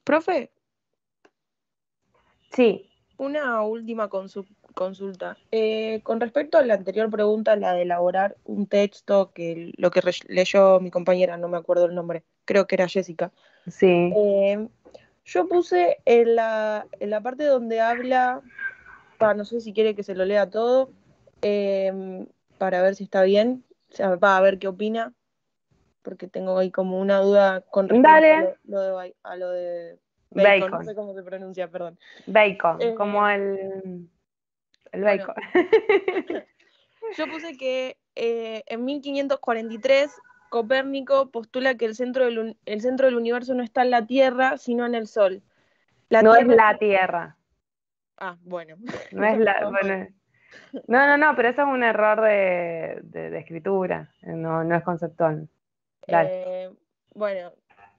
Profe, Sí, una última consulta. Con respecto a la anterior pregunta, la de elaborar un texto, que lo que leyó mi compañera, no me acuerdo el nombre, creo que era Jessica. sí. Yo puse en la parte donde habla, no sé si quiere que se lo lea todo, para ver si está bien, o sea, va a ver qué opina, porque tengo ahí como una duda con respecto a Dale, a lo de Bacon, no sé bacon. cómo se pronuncia, perdón. Bacon, como Eh, el bueno, bacon. yo puse que en 1543 Copérnico postula que el centro del universo no está en la Tierra, sino en el Sol. La No es Tierra la Tierra. Ah, bueno. No es la. Estaba mal. Bueno, no, pero eso es un error de escritura. No, no es conceptual. Dale. Eh, bueno,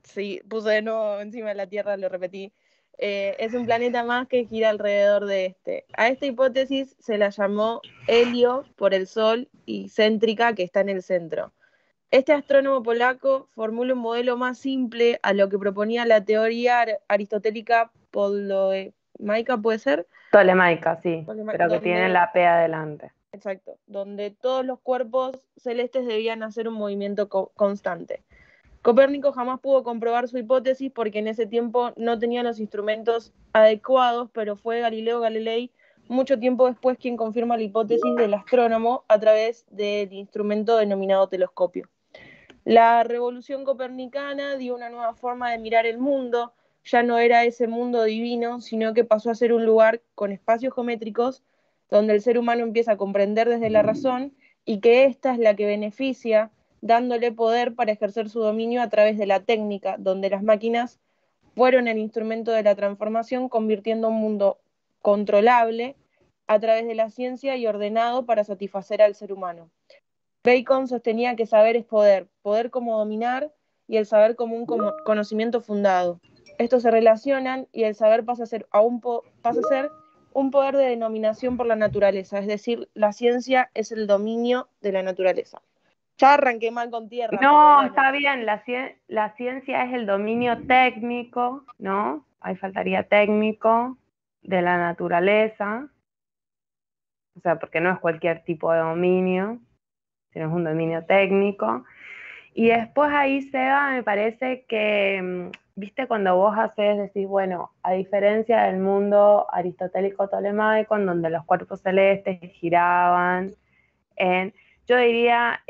sí, puse de nuevo encima de la Tierra, lo repetí. Es un planeta más que gira alrededor de este. A esta hipótesis se la llamó helio por el Sol y céntrica, que está en el centro. Este astrónomo polaco formula un modelo más simple a lo que proponía la teoría aristotélica ptolemaica, ¿puede ser? Tolemaica, sí, pero que tiene Donde la P adelante. Exacto, donde todos los cuerpos celestes debían hacer un movimiento constante. Copérnico jamás pudo comprobar su hipótesis porque en ese tiempo no tenía los instrumentos adecuados, pero fue Galileo Galilei mucho tiempo después quien confirma la hipótesis del astrónomo a través del instrumento denominado telescopio. La revolución copernicana dio una nueva forma de mirar el mundo, ya no era ese mundo divino, sino que pasó a ser un lugar con espacios geométricos donde el ser humano empieza a comprender desde la razón y que esta es la que beneficia, dándole poder para ejercer su dominio a través de la técnica, donde las máquinas fueron el instrumento de la transformación, convirtiendo un mundo controlable a través de la ciencia y ordenado para satisfacer al ser humano. Bacon sostenía que saber es poder, poder como dominar y el saber como un conocimiento fundado. Estos se relacionan y el saber pasa a ser un poder de denominación por la naturaleza, es decir, la ciencia es el dominio de la naturaleza. Ya arranqué mal con tierra, pero No, bueno. está bien, la ciencia es el dominio técnico, ¿no? Ahí faltaría técnico de la naturaleza, o sea, porque no es cualquier tipo de dominio, sino es un dominio técnico. Y después ahí, Seba, me parece que, viste, cuando vos decís, bueno, a diferencia del mundo aristotélico tolemaico, en donde los cuerpos celestes giraban yo diría,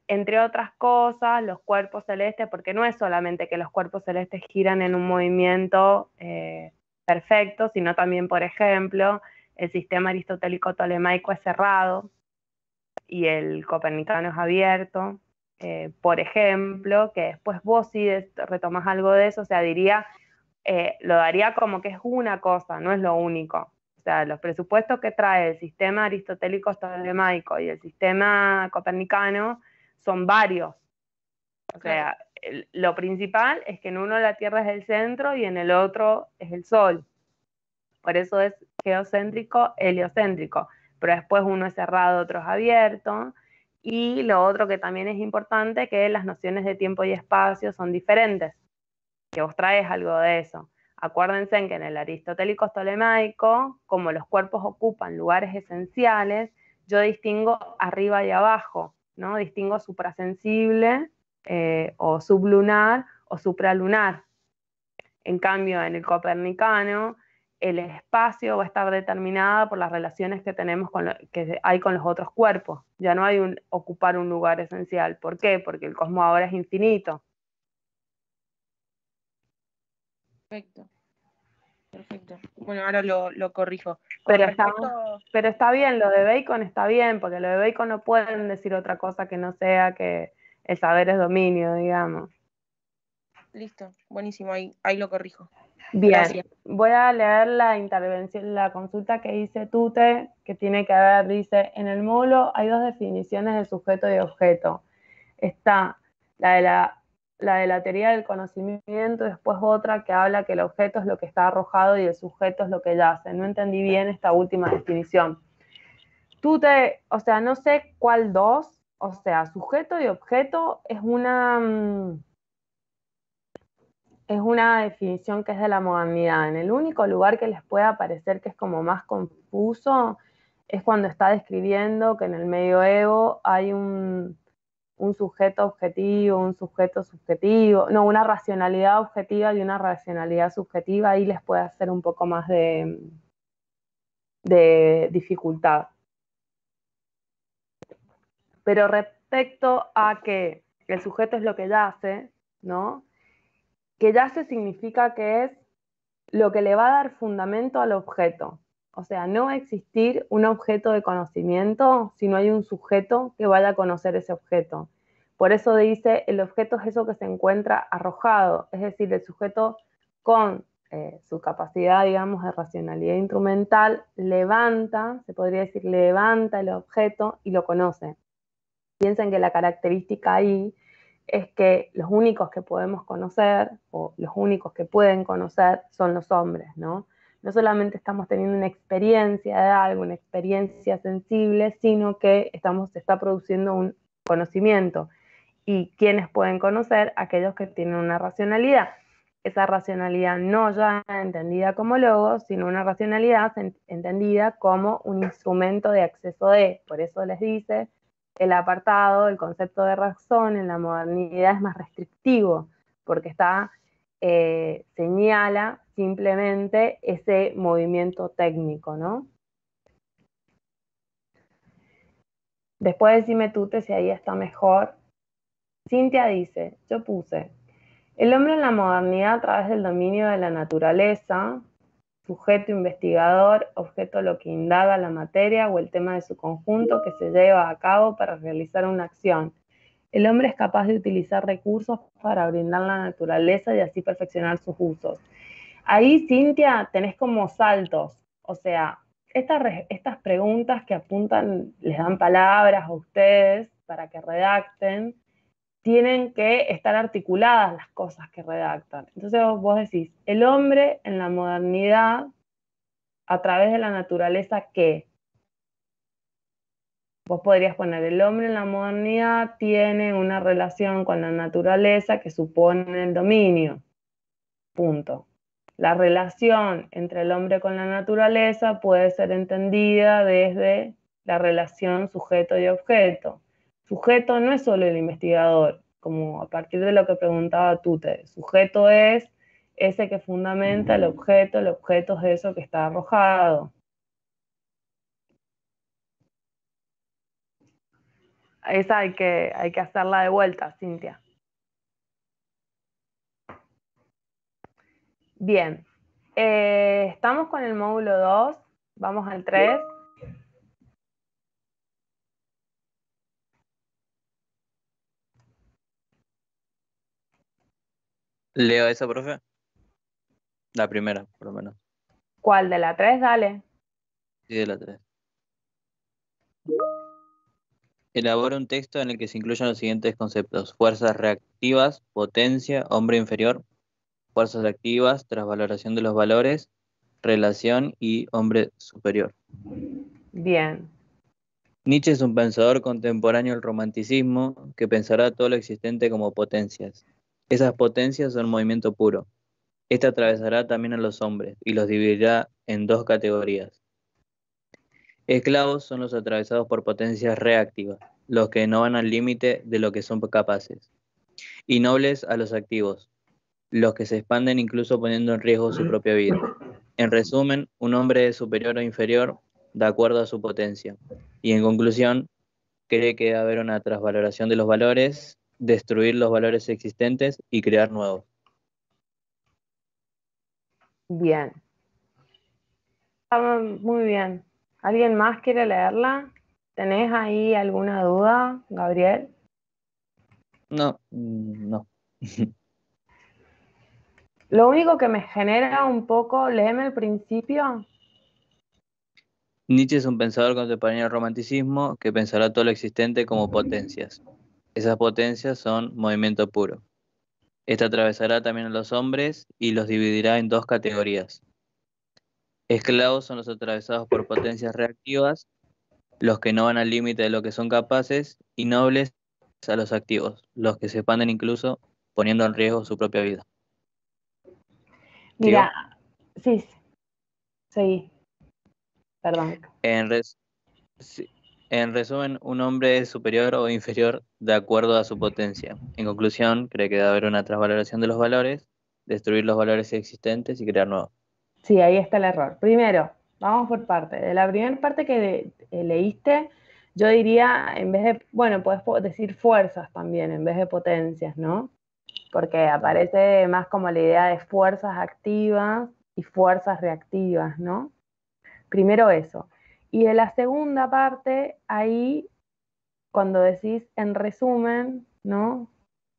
entre otras cosas, los cuerpos celestes, porque no es solamente que los cuerpos celestes giran en un movimiento perfecto, sino también, por ejemplo, el sistema aristotélico tolemaico es cerrado y el copernicano es abierto. Por ejemplo, que después vos sí retomás algo de eso, o sea, lo daría como que es una cosa, no es lo único. O sea, los presupuestos que trae el sistema aristotélico tolemaico y el sistema copernicano son varios. O sea, lo principal es que en uno la Tierra es el centro y en el otro es el Sol. Por eso es geocéntrico, heliocéntrico. Pero después uno es cerrado, otro es abierto. Y lo otro que también es importante, que las nociones de tiempo y espacio son diferentes, que vos traes algo de eso. Acuérdense que en el aristotélico tolemaico, como los cuerpos ocupan lugares esenciales, yo distingo arriba y abajo, ¿no? Distingo suprasensible o sublunar o supralunar. En cambio, en el copernicano, el espacio va a estar determinado por las relaciones que tenemos que hay con los otros cuerpos. Ya no hay ocupar un lugar esencial. ¿Por qué? Porque el cosmos ahora es infinito. Perfecto. Perfecto. Bueno, ahora lo corrijo. Con Pero respecto... está bien, lo de Bacon está bien, porque lo de Bacon no pueden decir otra cosa que no sea que el saber es dominio, digamos. Listo, buenísimo, ahí lo corrijo. Bien, Gracias. voy a leer la intervención, la consulta que hice Tute, que tiene que ver, dice, en el módulo hay dos definiciones de sujeto y objeto. Está la de la teoría del conocimiento y después otra que habla que el objeto es lo que está arrojado y el sujeto es lo que yace. No entendí bien esta última definición. O sea, no sé cuál dos, o sea, sujeto y objeto es una... es una definición que es de la modernidad. En el único lugar que les pueda parecer que es como más confuso es cuando está describiendo que en el medioevo hay un sujeto objetivo, un sujeto subjetivo, no, una racionalidad objetiva y una racionalidad subjetiva, ahí les puede hacer un poco más de dificultad. Pero respecto a que el sujeto es lo que yace, ¿no? Que yace significa que es lo que le va a dar fundamento al objeto. O sea, no va a existir un objeto de conocimiento si no hay un sujeto que vaya a conocer ese objeto. Por eso dice, el objeto es eso que se encuentra arrojado, es decir, el sujeto con su capacidad, digamos, de racionalidad instrumental, levanta, se podría decir, levanta el objeto y lo conoce. Piensen que la característica ahí es que los únicos que podemos conocer, o los únicos que pueden conocer, son los hombres, ¿no? No solamente estamos teniendo una experiencia de algo, una experiencia sensible, sino que se está produciendo un conocimiento. ¿Y quiénes pueden conocer? Aquellos que tienen una racionalidad. Esa racionalidad no ya entendida como logos, sino una racionalidad entendida como un instrumento de acceso de. Por eso les dice, el apartado, el concepto de razón en la modernidad es más restrictivo, porque señala simplemente ese movimiento técnico, ¿no? Después decime tú si ahí está mejor. Cintia dice, yo puse, el hombre en la modernidad a través del dominio de la naturaleza, sujeto investigador, objeto lo que indaga la materia o el tema de su conjunto que se lleva a cabo para realizar una acción. El hombre es capaz de utilizar recursos para brindar la naturaleza y así perfeccionar sus usos. Ahí, Cintia, tenés como saltos, o sea, estas preguntas que apuntan, les dan palabras a ustedes para que redacten, tienen que estar articuladas las cosas que redactan. Entonces vos decís, el hombre en la modernidad, a través de la naturaleza, ¿qué? Vos podrías poner, el hombre en la modernidad tiene una relación con la naturaleza que supone el dominio. Punto. La relación entre el hombre con la naturaleza puede ser entendida desde la relación sujeto y objeto. Sujeto no es solo el investigador, como a partir de lo que preguntaba Tute. Sujeto es ese que fundamenta el objeto es eso que está arrojado. Esa hay que hacerla de vuelta, Cintia. Bien, estamos con el módulo 2, vamos al 3. Leo esa, profe. La primera, por lo menos. ¿Cuál de la 3? Dale. Sí, de la 3. Elabora un texto en el que se incluyan los siguientes conceptos: fuerzas reactivas, potencia, hombre inferior, fuerzas activas, transvaloración de los valores, relación y hombre superior. Bien. Nietzsche es un pensador contemporáneo del romanticismo que pensará todo lo existente como potencias. Esas potencias son movimiento puro. Este atravesará también a los hombres y los dividirá en dos categorías. Esclavos son los atravesados por potencias reactivas, los que no van al límite de lo que son capaces. Y nobles a los activos, los que se expanden incluso poniendo en riesgo su propia vida. En resumen, un hombre es superior o inferior de acuerdo a su potencia. Y en conclusión, cree que debe haber una transvaloración de los valores, destruir los valores existentes y crear nuevos. Bien. Muy bien. ¿Alguien más quiere leerla? ¿Tenés ahí alguna duda, Gabriel? No, no. Lo único que me genera un poco, léeme el principio. Nietzsche es un pensador contemporáneo del romanticismo que pensará todo lo existente como potencias. Esas potencias son movimiento puro. Este atravesará también a los hombres y los dividirá en dos categorías. Esclavos son los atravesados por potencias reactivas, los que no van al límite de lo que son capaces, y nobles a los activos, los que se expanden incluso poniendo en riesgo su propia vida. Mira, sí, seguí, perdón. Sí, en resumen, un hombre es superior o inferior de acuerdo a su potencia. En conclusión, cree que debe haber una transvaloración de los valores, destruir los valores existentes y crear nuevos. Sí, ahí está el error. Primero, vamos por parte. De la primera parte que leíste, yo diría, en vez de, bueno, puedes decir fuerzas también, en vez de potencias, ¿no? Porque aparece más como la idea de fuerzas activas y fuerzas reactivas, ¿no? Primero eso. Y de la segunda parte, ahí, cuando decís en resumen, ¿no?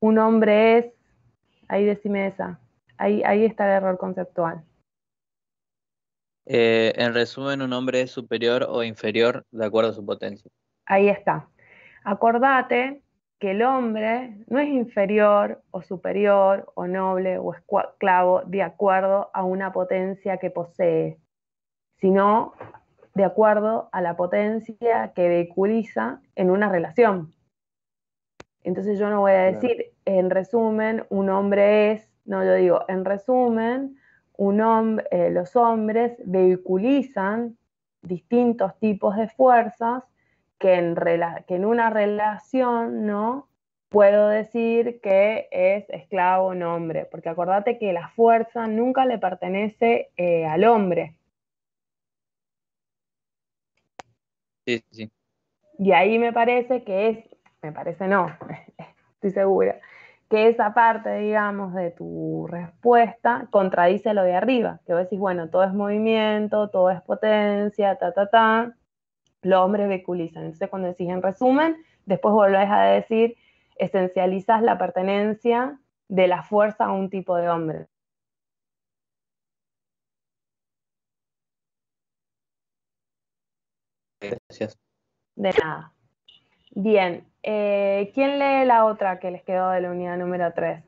Un hombre es, ahí decime esa, ahí está el error conceptual. En resumen, un hombre es superior o inferior de acuerdo a su potencia. Ahí está. Acordate que el hombre no es inferior o superior o noble o esclavo de acuerdo a una potencia que posee, sino de acuerdo a la potencia que vehiculiza en una relación. Entonces yo no voy a decir, en resumen, un hombre es, no, yo digo, en resumen, los hombres vehiculizan distintos tipos de fuerzas que en una relación, ¿no? Puedo decir que es esclavo un hombre, porque acordate que la fuerza nunca le pertenece al hombre. Sí, sí. Y ahí me parece que me parece no, estoy segura, que esa parte, digamos, de tu respuesta contradice lo de arriba, que vos decís, bueno, todo es movimiento, todo es potencia, los hombres vehiculizan. Entonces cuando decís en resumen, después volvés a decir, esencializas la pertenencia de la fuerza a un tipo de hombre. Gracias. De nada. Bien, ¿quién lee la otra que les quedó de la unidad número 3?